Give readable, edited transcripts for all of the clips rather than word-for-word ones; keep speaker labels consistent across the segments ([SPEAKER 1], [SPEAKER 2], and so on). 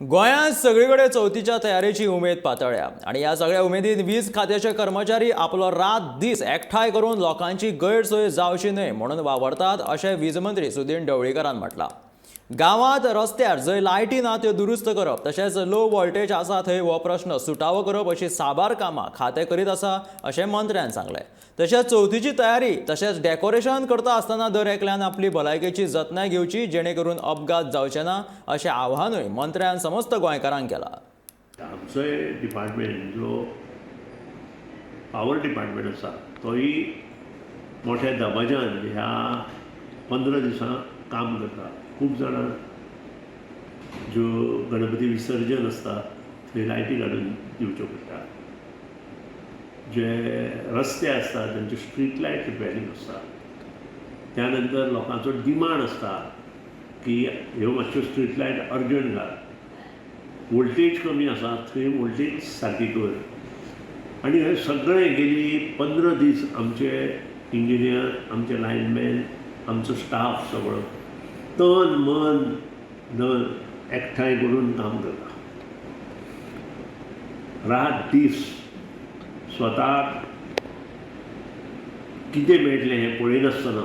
[SPEAKER 1] गोंयांत सगळीकडे चवथीच्या तयारेची उमेद पातळ्या आणि ह्या सगळ्या उमेदीन वीज खात्याचे कर्मचारी आपलो रात दीस एकठांय करून लोकांची गैरसोय जावची न्हय म्हणून वावरतात अशें वीज मंत्री सुदीन ढवळीकरान म्हटलां। गांवांत रस्त्यार जंय लायटी ना त्यो दुरुस्त करप तशेंच लो वोल्टेज आसा थंय हो प्रश्न सुटावो करप अशी साबार कामां खातें करीत आसा अशें मंत्र्यान सांगलें। तशेंच चवथीची तयारी तशेंच डेकोरेशन करता आसतना दर एकल्यान आपली भलायकेची जतनाय घेवची जेणे करून अपघात जावचे ना अशें आव्हानूय मंत्र्यान समस्त गोंयकारांक केलां।
[SPEAKER 2] आमचो डिपार्टमेंट जो पावर डिपार्टमेंट आसा तोय मोठ्या दबाज्यान ह्या 15 दिसां काम करता। खूब जाणां ज्यो गणपती विसर्जन आसता थंय लायटी घालून दिवच्यो पडटा। जे रस्ते आसता तांचे स्ट्रीट लायट रिपेरिंग आसता। त्या नंतर लोकांचो डिमांड आसता की ह्यो मातश्यो स्ट्रीट लायट अर्जंट घाल, वोल्टेज कमी आसा थंय वोल्टेज सारकी कर। आनी हे सगळे गेली 15 दीस आमचे इंजिनियर, आमचे लायनमॅन, आमचो स्टाफ सगळो तन मन धन एकठांय करून काम करता। रात दीस स्वताक कितें मेळटलें हें पळयनासतना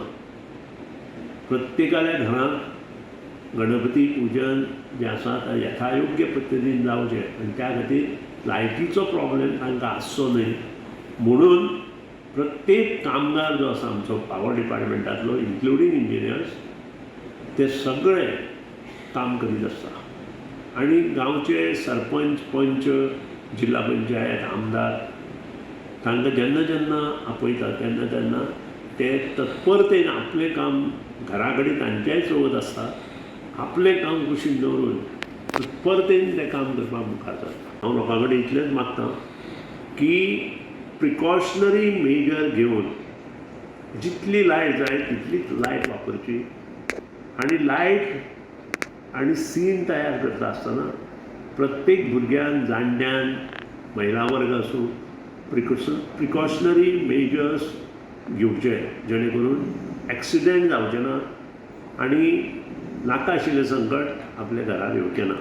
[SPEAKER 2] प्रत्येकाल्या घरांत गणपती पूजन जें आसा तें यथायोग्य पद्दतीन जावचें आनी त्या खातीर लायटीचो प्रॉब्लेम तांकां आसचो न्हय म्हणून प्रत्येक कामगार जो आसा आमचो पावर डिपार्टमेंटांतलो इन्क्लुडींग इंजिनियर्स ते सगळे काम करीत आसता। आनी गांवचे सरपंच, पंच, जिल्ला पंचायत, आमदार तांकां जेन्ना जेन्ना आपयता तेन्ना तेन्ना ते तत्परतेन आपलें काम घरा कडेन तांचेय चवथ आसता आपलें काम कुशीक दवरून तत्परतेन तें काम करपाक मुखार सरता। हांव लोकां कडेन इतलेंच मागतां की प्रिकॉशनरी मेजर घेवन जितली लायट जाय तितलीच लायट वापरची आनी लायट आनी सीन तयार करता आसतना प्रत्येक भुरग्यान, जाणट्यान, महिला वर्ग आसूं प्रिकॉशनरी मेजर्स घेवचे जेणे करून एक्सिडेंट जावचे ना आनी नाका आशिल्लें संकट आपल्या घरार येवचें ना।